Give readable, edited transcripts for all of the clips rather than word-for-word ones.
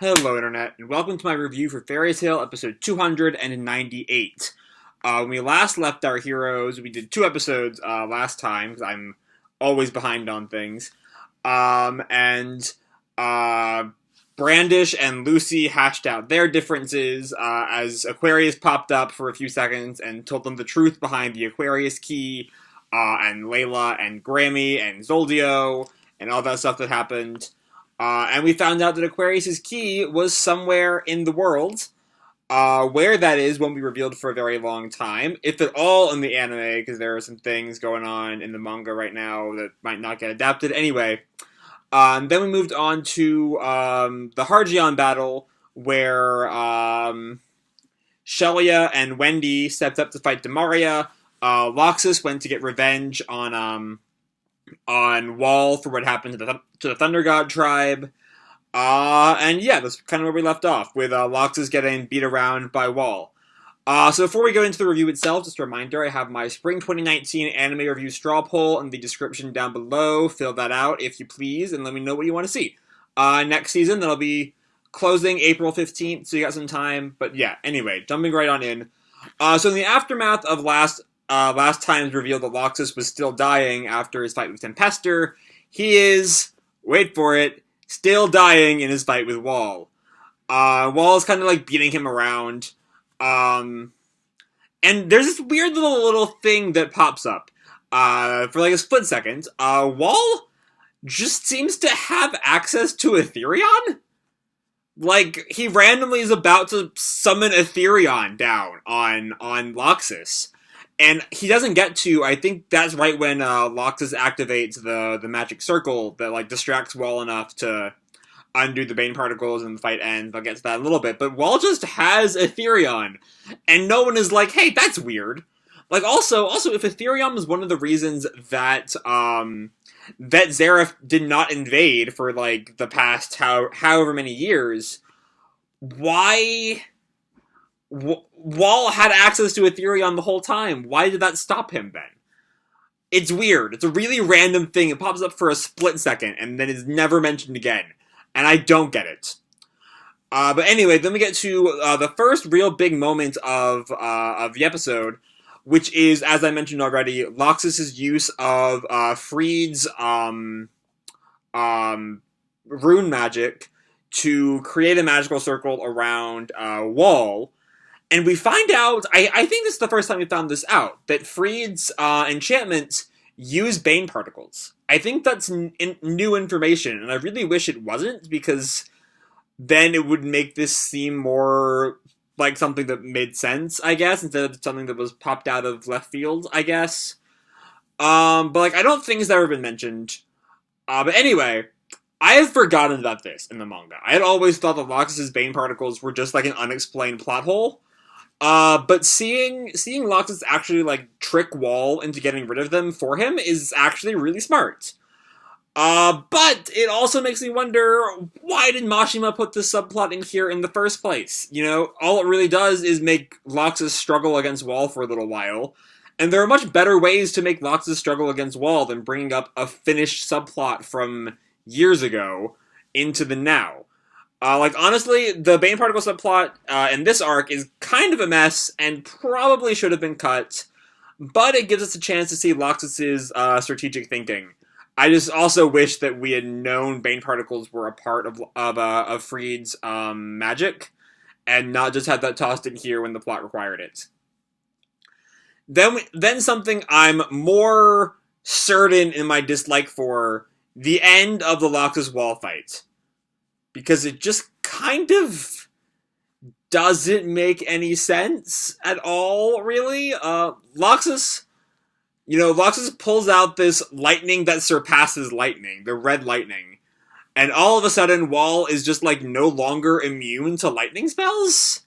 Hello, Internet, and welcome to my review for Fairy Tail episode 298. When we last left our heroes, we did two episodes last time, because I'm always behind on things. And Brandish and Lucy hashed out their differences as Aquarius popped up for a few seconds and told them the truth behind the Aquarius key, and Layla and Grammy and Zoldio, and all that stuff that happened. And we found out that Aquarius' key was somewhere in the world. Where that is won't be revealed for a very long time, if at all in the anime, because there are some things going on in the manga right now that might not get adapted. Anyway, then we moved on to the Harjion battle, where Shelia and Wendy stepped up to fight Demaria. Loxus went to get revenge on Wall for what happened to the Thunder God tribe. And yeah, that's kind of where we left off, with Loxus getting beat around by Wall. So before we go into the review itself, just a reminder, I have my Spring 2019 anime review straw poll in the description down below. Fill that out if you please, and let me know what you want to see. Next season, that'll be closing April 15th, so you got some time. But yeah, anyway, jumping right on in. So in the aftermath of last time's reveal that Loxus was still dying after his fight with Tempester, he is, wait for it, still dying in his fight with Wall. Wall is kind of like beating him around. And there's this weird little thing that pops up. For like a split second. Wall just seems to have access to Aetherion? Like, he randomly is about to summon Aetherion down on Loxus. And he doesn't get to, I think that's right when Loxus activates the magic circle that like distracts Wall enough to undo the Bane particles and the fight ends. I'll get to that in a little bit. But Wall just has Aetherion. And no one is like, hey, that's weird. Like, also, if Aetherion was one of the reasons that Zeref did not invade for like the past however many years, why Wall had access to Aetherion the whole time? Why did that stop him then? It's weird. It's a really random thing. It pops up for a split second and then is never mentioned again. And I don't get it. But anyway, then we get to the first real big moment of the episode, which is, as I mentioned already, Loxus' use of Freed's rune magic to create a magical circle around Wall. And we find out, I think this is the first time we found this out, that Freed's enchantments use Bane particles. I think that's new information, and I really wish it wasn't, because then it would make this seem more like something that made sense, I guess, instead of something that was popped out of left field, I guess. But like, I don't think it's ever been mentioned. But anyway, I had forgotten about this in the manga. I had always thought that Loxus' Bane particles were just like an unexplained plot hole. But seeing Loxus actually, like, trick Wall into getting rid of them for him is actually really smart. But it also makes me wonder, why did Mashima put this subplot in here in the first place? You know, all it really does is make Loxus struggle against Wall for a little while, and there are much better ways to make Loxus struggle against Wall than bringing up a finished subplot from years ago into the now. Like, honestly, the Bane Particle subplot in this arc is kind of a mess and probably should have been cut, but it gives us a chance to see Loxus' strategic thinking. I just also wish that we had known Bane Particles were a part of Freed's magic, and not just had that tossed in here when the plot required it. Then something I'm more certain in my dislike for, the end of the Loxus Wall fight. Because it just kind of doesn't make any sense at all, really. Loxus pulls out this lightning that surpasses lightning, the red lightning. And all of a sudden, Wall is just, like, no longer immune to lightning spells?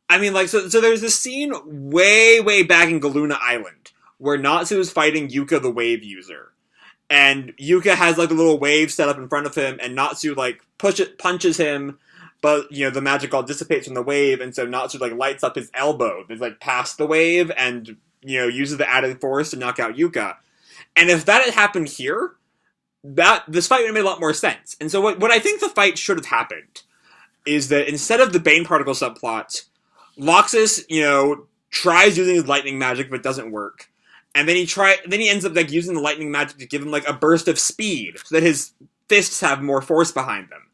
I mean, like, so there's this scene way, way back in Galuna Island, where Natsu is fighting Yuka the Wave User. And Yuka has, like, a little wave set up in front of him, and Natsu, like, punches him, but, you know, the magic all dissipates from the wave, and so Natsu, like, lights up his elbow that's, like, past the wave, and, you know, uses the added force to knock out Yuka. And if that had happened here, this fight would have made a lot more sense. And so what I think the fight should have happened is that instead of the Bane particle subplot, Loxus, tries using his lightning magic but doesn't work. And then he ends up like using the lightning magic to give him like a burst of speed so that his fists have more force behind them.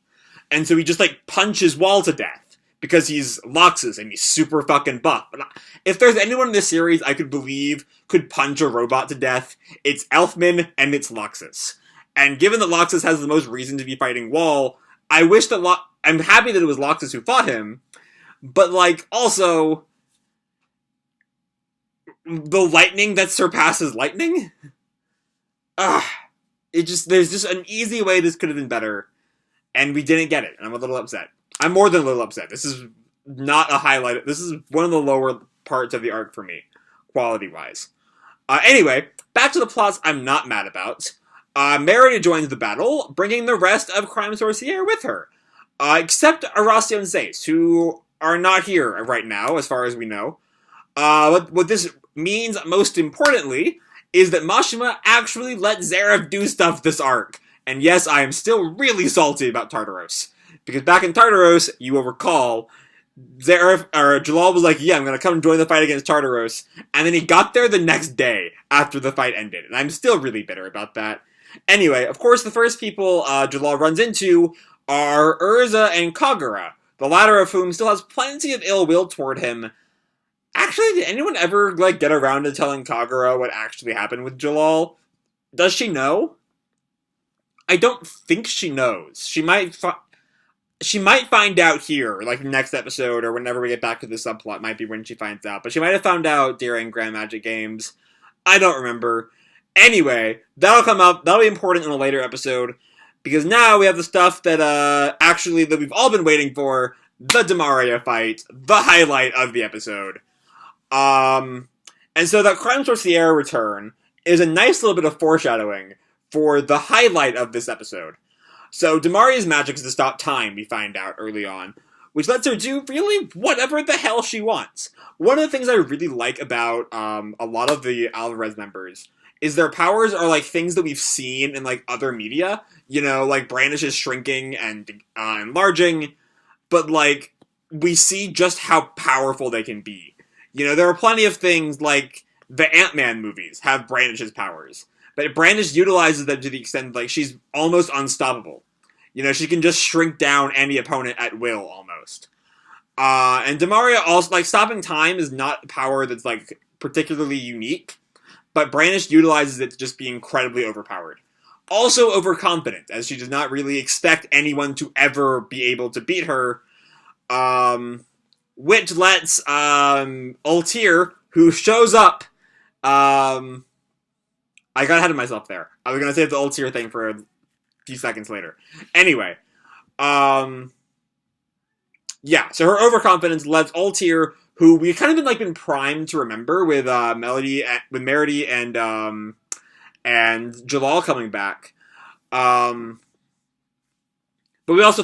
And so he just like punches Wall to death because he's Loxus and he's super fucking buff. But if there's anyone in this series I could believe could punch a robot to death, it's Elfman and it's Loxus. And given that Loxus has the most reason to be fighting Wall, I wish that I'm happy that it was Loxus who fought him, but like also the lightning that surpasses lightning? There's just an easy way this could have been better, and we didn't get it, and I'm a little upset. I'm more than a little upset. This is not a highlight. This is one of the lower parts of the arc for me, quality-wise. Anyway, back to the plots I'm not mad about. Merida joins the battle, bringing the rest of Crime Sorcière with her. Except Horacio and Zace, who are not here right now, as far as we know. What this means, most importantly, is that Mashima actually let Zeref do stuff this arc. And yes, I am still really salty about Tartaros. Because back in Tartaros, you will recall, Jalal was like, yeah, I'm gonna come join the fight against Tartaros. And then he got there the next day after the fight ended. And I'm still really bitter about that. Anyway, of course, the first people Jalal runs into are Urza and Kagura, the latter of whom still has plenty of ill will toward him. Actually, did anyone ever get around to telling Kagura what actually happened with Jalal? Does she know? I don't think she knows. She might find out here, next episode, or whenever we get back to the subplot might be when she finds out. But she might have found out during Grand Magic Games. I don't remember. Anyway, that'll come up. That'll be important in a later episode. Because now we have the stuff that that we've all been waiting for. The Demaria fight. The highlight of the episode. And so that Crime Sorcière return is a nice little bit of foreshadowing for the highlight of this episode. So Demaria's magic is to stop time, we find out early on, which lets her do really whatever the hell she wants. One of the things I really like about a lot of the Alvarez members is their powers are things that we've seen in other media. Brandish is shrinking and enlarging, but we see just how powerful they can be. There are plenty of things like the Ant-Man movies have Brandish's powers, but Brandish utilizes them to the extent she's almost unstoppable. She can just shrink down any opponent at will, almost. And Demaria also, stopping time is not a power that's, particularly unique, but Brandish utilizes it to just be incredibly overpowered. Also overconfident, as she does not really expect anyone to ever be able to beat her, which lets, Ultir, who shows up, I got ahead of myself there. I was gonna save the Ultir thing for a few seconds later. Anyway, yeah, so her overconfidence lets Ultir, who we've kind of been primed to remember with Merida and Jalal coming back. But we also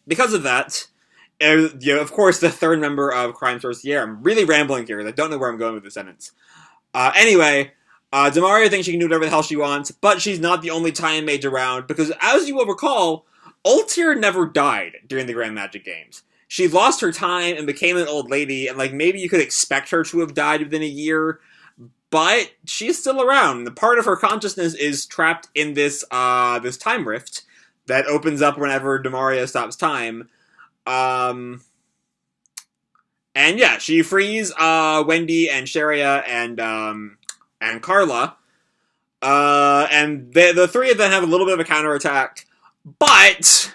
because of that, of course, the third member of Crime Sorcière. I'm really rambling here. I don't know where I'm going with this sentence. Anyway, Demaria thinks she can do whatever the hell she wants, but she's not the only time mage around, because as you will recall, Ultir never died during the Grand Magic Games. She lost her time and became an old lady, and maybe you could expect her to have died within a year, but she's still around. The part of her consciousness is trapped in this this time rift that opens up whenever Demaria stops time. And yeah, she frees Wendy and Sharia and Carla. And the three of them have a little bit of a counterattack, but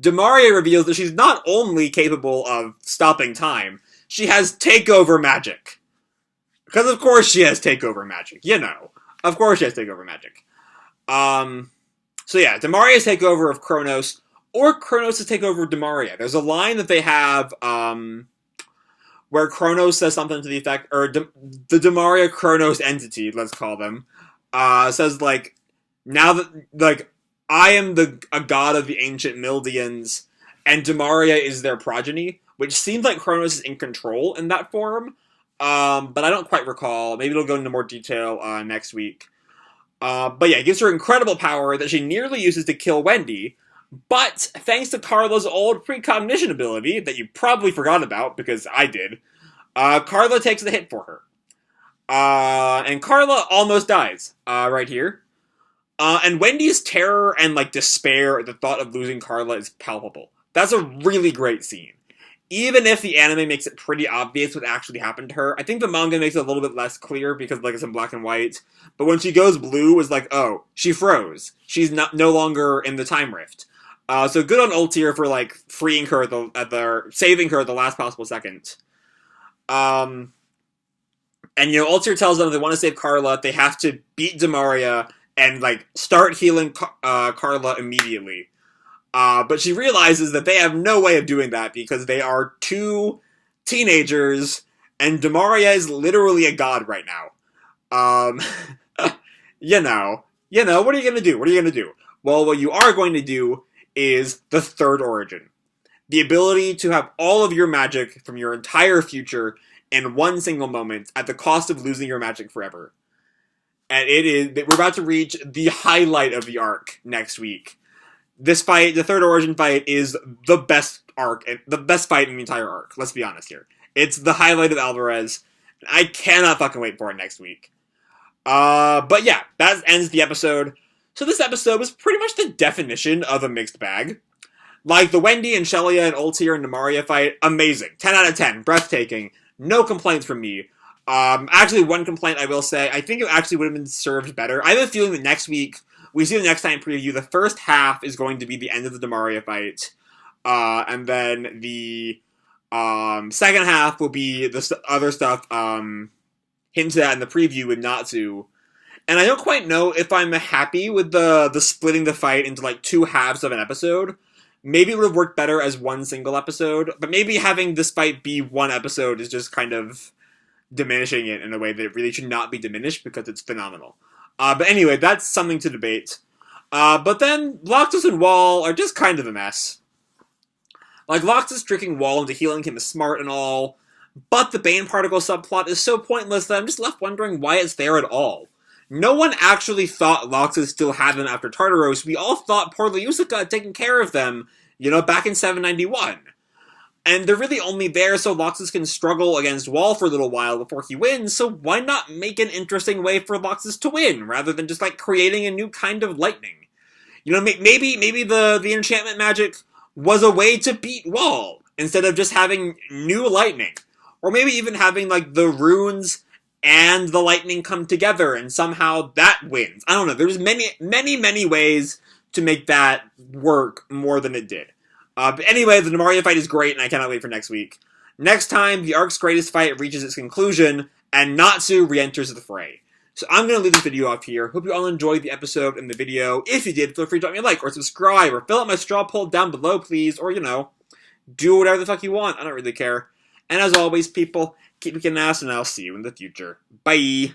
Demaria reveals that she's not only capable of stopping time, she has takeover magic. Because of course she has takeover magic, Of course she has takeover magic. So yeah, Demaria's takeover of Kronos, or Kronos' takeover of Demaria. There's a line that they have, where Kronos says something to the effect, or the Demaria Kronos entity, let's call them, says now that, I am a god of the ancient Mildians, and Demaria is their progeny, which seems like Kronos is in control in that form, but I don't quite recall. Maybe it'll go into more detail next week. But yeah, it gives her incredible power that she nearly uses to kill Wendy, But thanks to Carla's old precognition ability that you probably forgot about because I did, Carla takes the hit for her. And Carla almost dies right here. And Wendy's terror and like despair at the thought of losing Carla is palpable. That's a really great scene. Even if the anime makes it pretty obvious what actually happened to her, I think the manga makes it a little bit less clear because like it's in black and white. But when she goes blue, it's like, oh, she froze. She's no longer in the time rift. So good on Ultir for like freeing her saving her at the last possible second. And Ultir tells them if they want to save Carla, they have to beat Demaria and like start healing Carla immediately. But she realizes that they have no way of doing that because they are two teenagers, and Demaria is literally a god right now. You know, what are you gonna do? What are you gonna do? Well, what you are going to do is the third origin. The ability to have all of your magic from your entire future in one single moment at the cost of losing your magic forever. And we're about to reach the highlight of the arc next week. This fight, the third origin fight, is the best arc, the best fight in the entire arc. Let's be honest here. It's the highlight of Alvarez. I cannot fucking wait for it next week. But yeah, that ends the episode. So this episode was pretty much the definition of a mixed bag. Like the Wendy and Shelia and Ultir and Demaria fight, amazing. 10 out of 10, breathtaking. No complaints from me. Actually, one complaint I will say, I think it actually would have been served better. I have a feeling that next week, we see the next time preview, the first half is going to be the end of the Demaria fight. And then the second half will be the other stuff hinted at in the preview with Natsu. And I don't quite know if I'm happy with the splitting the fight into like two halves of an episode. Maybe it would have worked better as one single episode, but maybe having this fight be one episode is just kind of diminishing it in a way that it really should not be diminished because it's phenomenal. But anyway, that's something to debate. But then Loxus and Wall are just kind of a mess. Like, Loxus tricking Wall into healing him is smart and all, but the Bane Particle subplot is so pointless that I'm just left wondering why it's there at all. No one actually thought Loxus still had them after Tartaros. We all thought poor Lyusica had taken care of them, back in 791. And they're really only there so Loxus can struggle against Wall for a little while before he wins, so why not make an interesting way for Loxus to win, rather than just, creating a new kind of lightning? Maybe the enchantment magic was a way to beat Wall, instead of just having new lightning. Or maybe even having, the runes and the lightning come together, and somehow that wins. I don't know, there's many ways to make that work more than it did. But anyway, the Demaria fight is great, and I cannot wait for next week. Next time, the arc's greatest fight reaches its conclusion, and Natsu re-enters the fray. So I'm going to leave this video off here. Hope you all enjoyed the episode and the video. If you did, feel free to drop me a like, or subscribe, or fill out my straw poll down below, please, or, do whatever the fuck you want. I don't really care. And as always, people, keep kicking ass, and I'll see you in the future. Bye!